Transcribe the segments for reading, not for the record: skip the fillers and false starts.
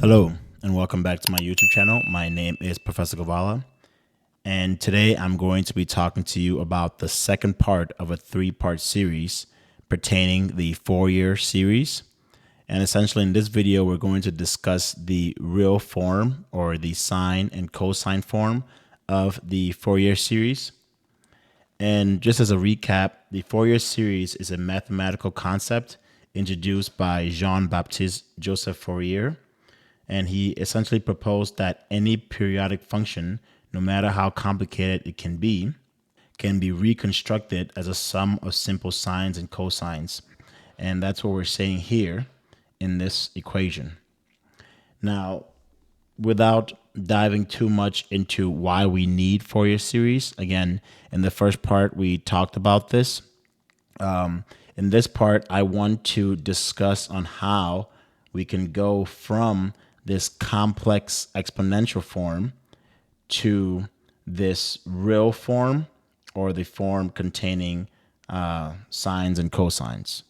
Hello, and welcome back to my YouTube channel. My name is Professor Gavala, and today I'm going to be talking to you about the second part of a three-part series pertaining the Fourier series. And essentially in this video, we're going to discuss the real form or the sine and cosine form of the Fourier series. And just as a recap, the Fourier series is a mathematical concept introduced by Jean-Baptiste Joseph Fourier. And he essentially proposed that any periodic function, no matter how complicated it can be reconstructed as a sum of simple sines and cosines. And that's what we're saying here in this equation. Now, without diving too much into why we need Fourier series, again, in the first part, we talked about this. In this part, I want to discuss on how we can go from this complex exponential form to this real form, or the form containing sines and cosines.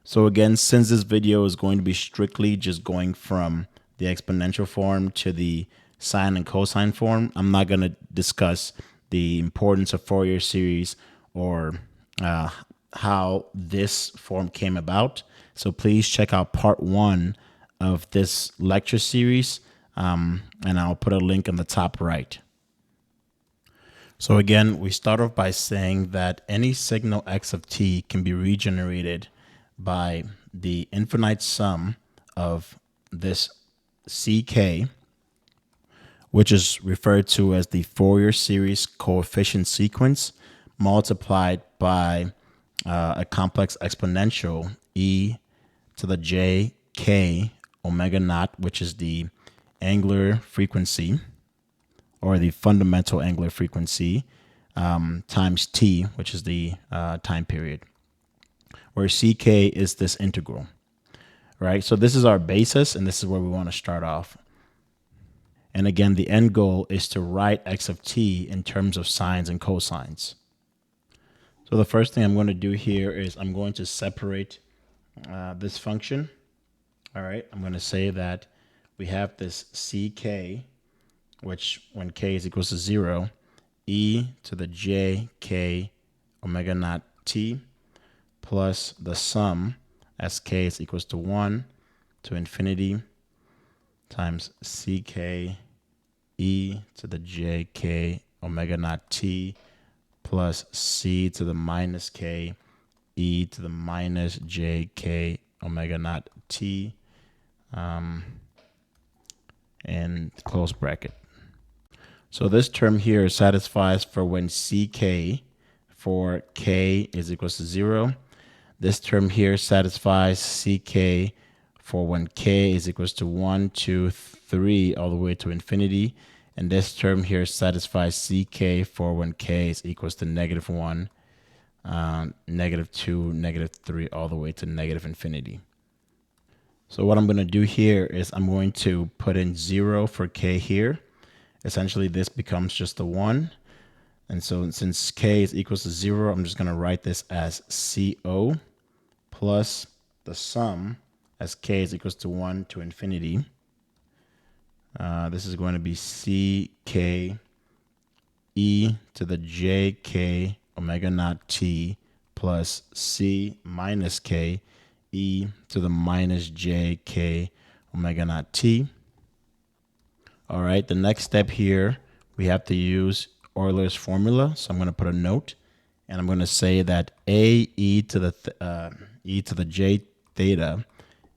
So again, since this video is going to be strictly just going from the exponential form to the sine and cosine form, I'm not going to discuss the importance of Fourier series or how this form came about. So please check out part 1 of this lecture series, and I'll put a link in the top right. So again, we start off by saying that any signal x of t can be regenerated by the infinite sum of this ck, which is referred to as the Fourier series coefficient sequence, multiplied by a complex exponential e to the j k omega naught, which is the angular frequency, or the fundamental angular frequency, times t, which is the time period, where ck is this integral, right? So this is our basis, and this is where we want to start off. And again, the end goal is to write x of t in terms of sines and cosines. So the first thing I'm going to do here is I'm going to separate this function. All right, I'm going to say that we have this ck, which when k is equals to 0, e to the j k omega naught t, plus the sum as k is equals to 1 to infinity times ck e to the j k omega naught t plus c to the minus k e to the minus j k omega naught t, and close bracket. So this term here satisfies for when ck for k is equals to 0. This term here satisfies ck for when k is equals to 1, 2, 3, all the way to infinity. And this term here satisfies ck for when k is equals to -1, -2, -3, all the way to negative infinity. So what I'm going to do here is I'm going to put in 0 for k here. Essentially, this becomes just a 1. And so since k is equals to 0, I'm just going to write this as CO plus the sum as k is equals to 1 to infinity. This is going to be ck e to the jk omega naught t plus c minus k e to the minus jk omega naught t. All right, the next step here, we have to use Euler's formula. So I'm going to put a note, and I'm going to say that a e to the j theta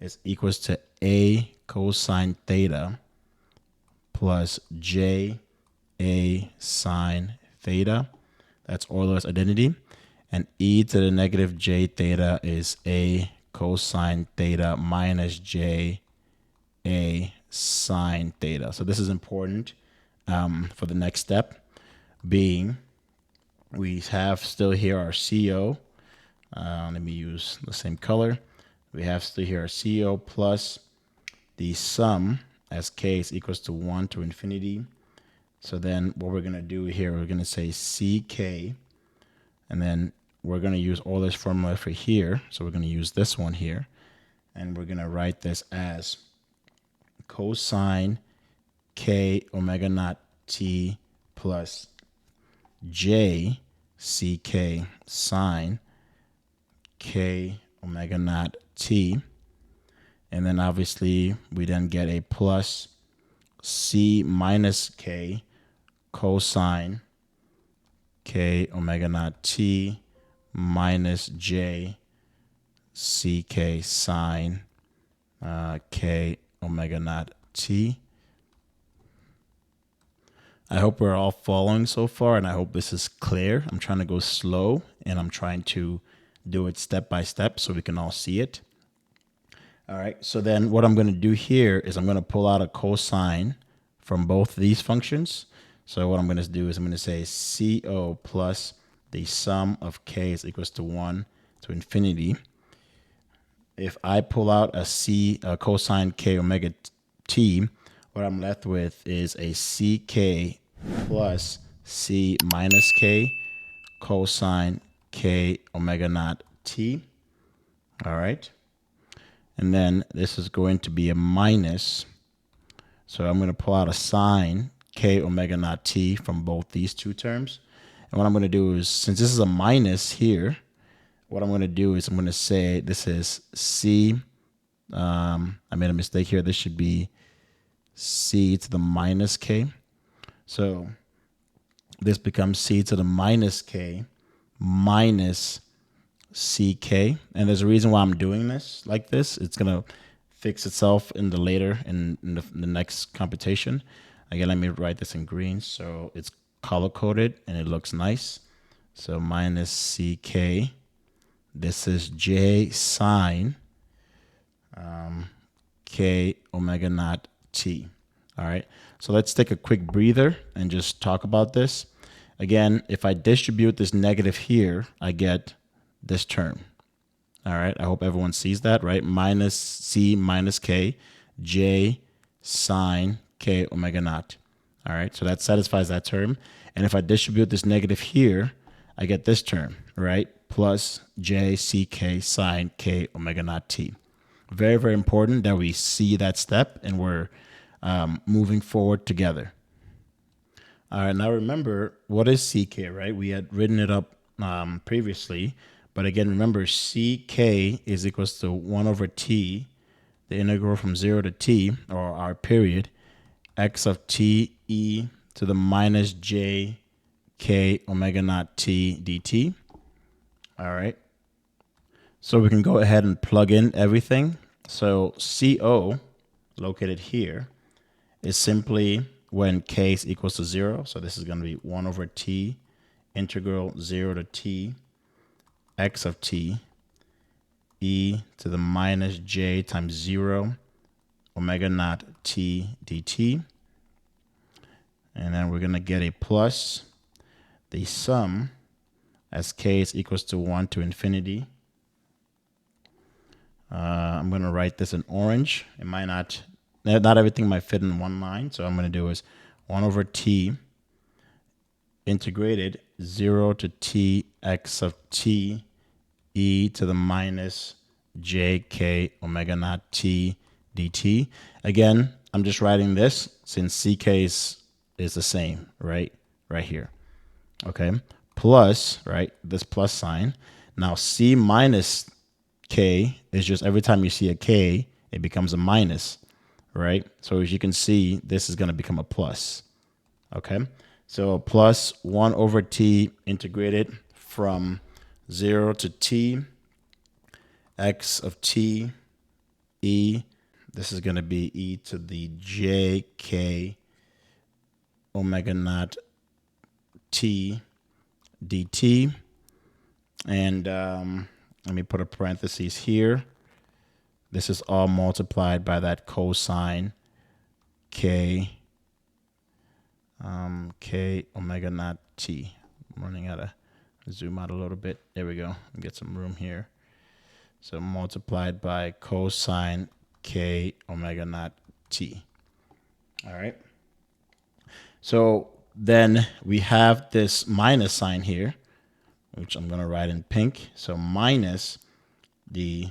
is equals to a cosine theta plus j a sine theta. That's Euler's identity. And e to the negative j theta is a cosine theta minus j a sine theta. So this is important for the next step, being we have still here our CO. Let me use the same color. We have still here our CO plus the sum as k is equals to 1 to infinity. So then what we're going to do here, we're going to say ck, and then we're going to use Euler's formula for here. So we're going to use this one here, and we're going to write this as cosine k omega naught t plus j ck sine k omega naught t. And then obviously we then get a plus c minus k cosine k omega naught t minus j ck sine k omega naught t. I hope we're all following so far, and I hope this is clear. I'm trying to go slow, and I'm trying to do it step by step so we can all see it. All right, so then what I'm going to do here is I'm going to pull out a cosine from both these functions. So what I'm going to do is I'm going to say CO plus the sum of k is equals to 1 to infinity. If I pull out a cosine k omega t, what I'm left with is a ck plus c minus k cosine k omega naught t. All right. And then this is going to be a minus. So I'm going to pull out a sine k omega naught t from both these two terms. And what I'm going to do is, since this is a minus here, what I'm going to do is I'm going to say this is c. I made a mistake here. This should be c to the minus k. So this becomes c to the minus k minus ck. And there's a reason why I'm doing this like this. It's going to fix itself in the later, in the next computation. Again, let me write this in green so it's color coded and it looks nice. So minus ck. This is j sine k omega naught t. All right. So let's take a quick breather and just talk about this. Again, if I distribute this negative here, I get this term. All right. I hope everyone sees that, right? Minus c minus k, j sine k omega naught. All right. So that satisfies that term. And if I distribute this negative here, I get this term, right? Plus j ck sine k omega naught t. Very, very important that we see that step and we're moving forward together. All right, now remember, what is ck, right? We had written it up previously, but again, remember, ck is equals to 1 over t, the integral from 0 to t, or our period, x of t e to the minus j k omega naught t dt. All right. So we can go ahead and plug in everything. So CO, located here, is simply when k is equals to 0. So this is going to be 1 over t integral 0 to t x of t e to the minus j times 0 omega naught t dt. And then we're going to get a plus the sum as k is equals to 1 to infinity. I'm going to write this in orange. It might not everything might fit in one line. So what I'm going to do is 1 over t integrated 0 to t x of t e to the minus j k omega naught t dt. Again, I'm just writing this since ck is the same, right? Right here. Okay. Plus, right, this plus sign. Now c minus k is just every time you see a k, it becomes a minus, right? So as you can see, this is going to become a plus. Okay. So plus 1 over t integrated from 0 to t x of t e. This is going to be e to the j k omega naught t dt. And let me put a parenthesis here. This is all multiplied by that cosine k k omega naught t. I'm running out of zoom out a little bit. There we go. Get some room here. So multiplied by cosine k omega naught t. All right. So then we have this minus sign here, which I'm going to write in pink. So minus the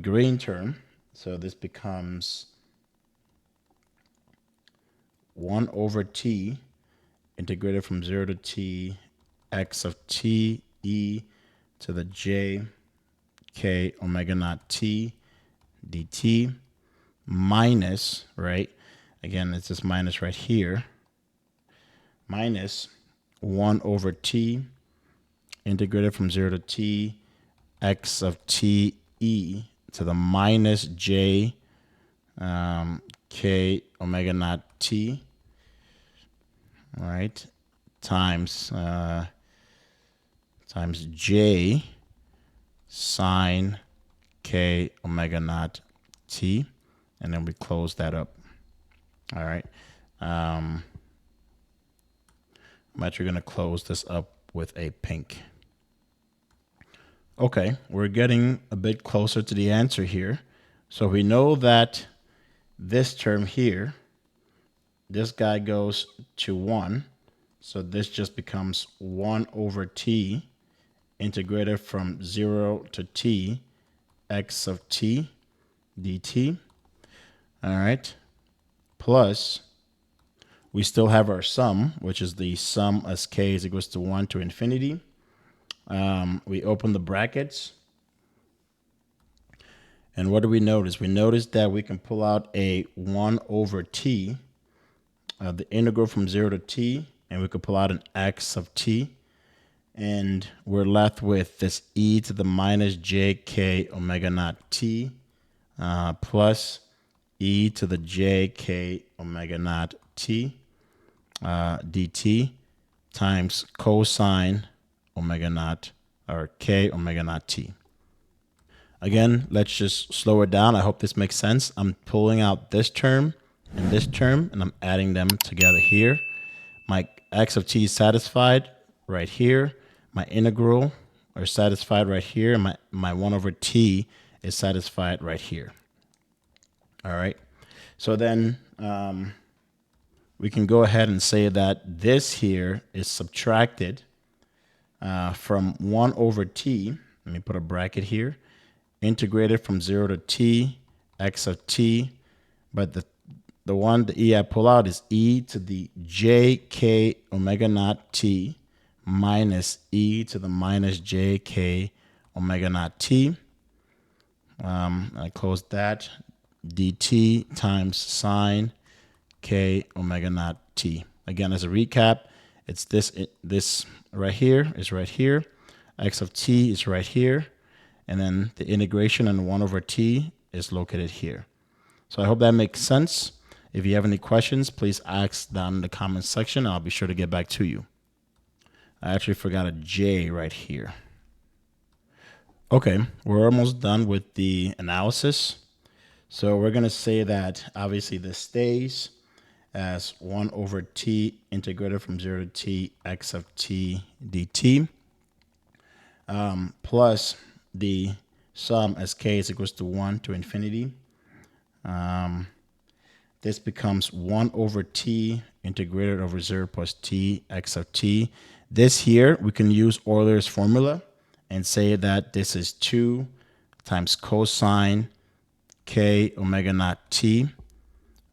green term. So this becomes 1 over t integrated from 0 to t x of t e to the j k omega naught t dt minus, right? Again, it's this minus right here, minus 1 over t integrated from 0 to t x of t e to the minus j k omega naught t, all right, times times j sine k omega naught t, and then we close that up. All right. I'm actually going to close this up with a pink. Okay, we're getting a bit closer to the answer here. So we know that this term here, this guy goes to 1. So this just becomes 1 over t integrated from 0 to t x of t dt. All right. Plus, we still have our sum, which is the sum as k is equals to 1 to infinity. We open the brackets. And what do we notice? We notice that we can pull out a 1 over t, the integral from 0 to t, and we could pull out an x of t. And we're left with this e to the minus jk omega naught t plus e to the jk omega naught t dt times cosine omega naught, or k omega naught t. Again, let's just slow it down. I hope this makes sense. I'm pulling out this term and this term, and I'm adding them together here. My x of t is satisfied right here. My integral are satisfied right here. And my 1 over t is satisfied right here. All right. So then we can go ahead and say that this here is subtracted from 1 over t. Let me put a bracket here. Integrated from 0 to t x of t. But the e I pull out is e to the jk omega naught t minus e to the minus jk omega naught t. I close that. Dt times sine k omega naught t. Again, as a recap, it's this right here is right here. X of t is right here. And then the integration and 1 over t is located here. So I hope that makes sense. If you have any questions, please ask down in the comments section. I'll be sure to get back to you. I actually forgot a j right here. Okay, we're almost done with the analysis. So we're going to say that obviously this stays as 1 over t integrated from 0 to t x of t dt plus the sum as k is equals to 1 to infinity. This becomes 1 over t integrated over 0 plus t x of t. This here, we can use Euler's formula and say that this is 2 times cosine k omega naught t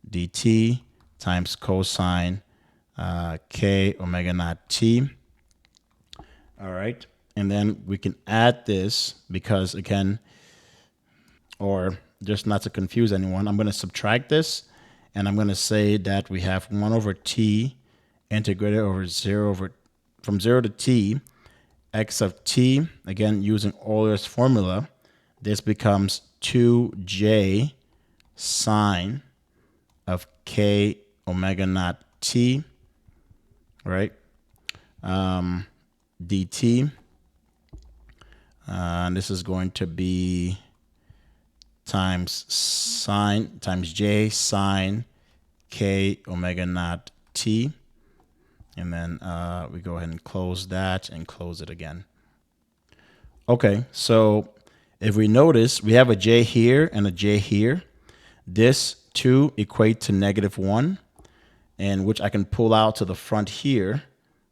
dt times cosine k omega naught t. All right. And then we can add this because, again, or just not to confuse anyone, I'm going to subtract this, and I'm going to say that we have 1 over t integrated over 0 over from 0 to t x of t. Again, using Euler's formula, this becomes 2j sine of k omega naught t, right? Dt. And this is going to be times sine times j sine k omega naught t. And then we go ahead and close that and close it again. Okay, so if we notice, we have a j here and a j here. This 2 equate to -1, and which I can pull out to the front here.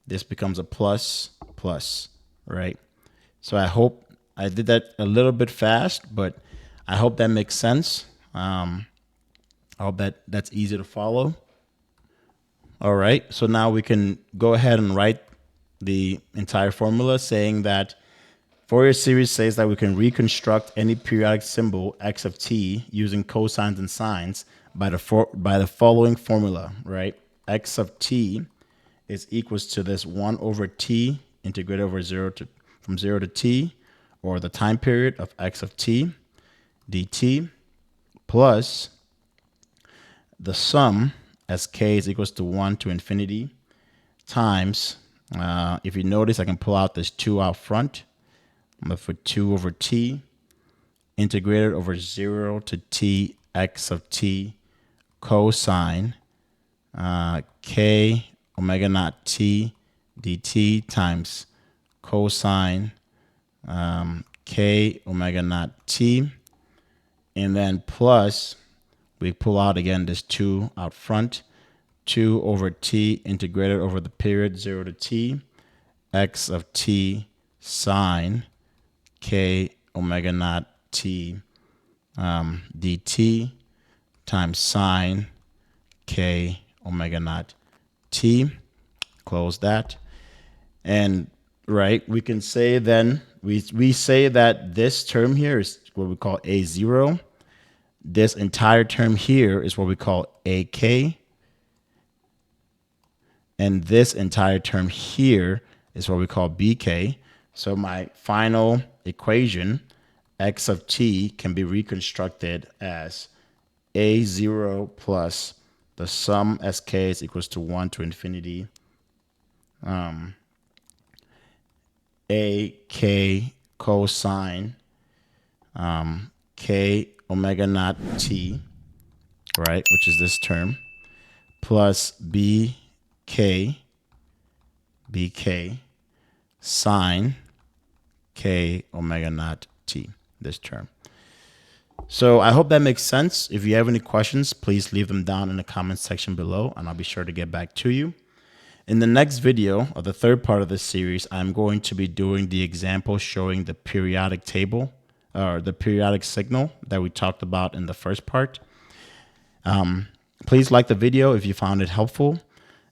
This becomes a plus, right? So I hope I did that a little bit fast, but I hope that makes sense. I hope that's easy to follow. All right, so now we can go ahead and write the entire formula, saying that Fourier series says that we can reconstruct any periodic symbol x of t using cosines and sines by the following formula, right? X of t is equals to this 1 over t integrated over from 0 to t, or the time period of x of t dt, plus the sum as k is equals to 1 to infinity times, if you notice, I can pull out this 2 out front. I'm going to put 2 over t integrated over 0 to t x of t cosine k omega naught t dt times cosine k omega naught t, and then plus, we pull out again this 2 out front, 2 over t integrated over the period 0 to t x of t sine k omega naught t dt times sine k omega naught t. Close that. And right, we can say then, we say that this term here is what we call a0. This entire term here is what we call ak. And this entire term here is what we call bk. So my final equation, x of t, can be reconstructed as a0 plus the sum sk is equals to 1 to infinity ak cosine k omega naught t, right, which is this term, plus bk sine k omega naught t, this term. So I hope that makes sense. If you have any questions, please leave them down in the comment section below, and I'll be sure to get back to you. In the next video, or the third part of this series, I'm going to be doing the example showing the periodic table, or the periodic signal that we talked about in the first part. Please like the video if you found it helpful,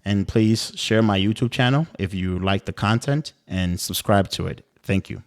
and please share my YouTube channel if you like the content, and subscribe to it. Thank you.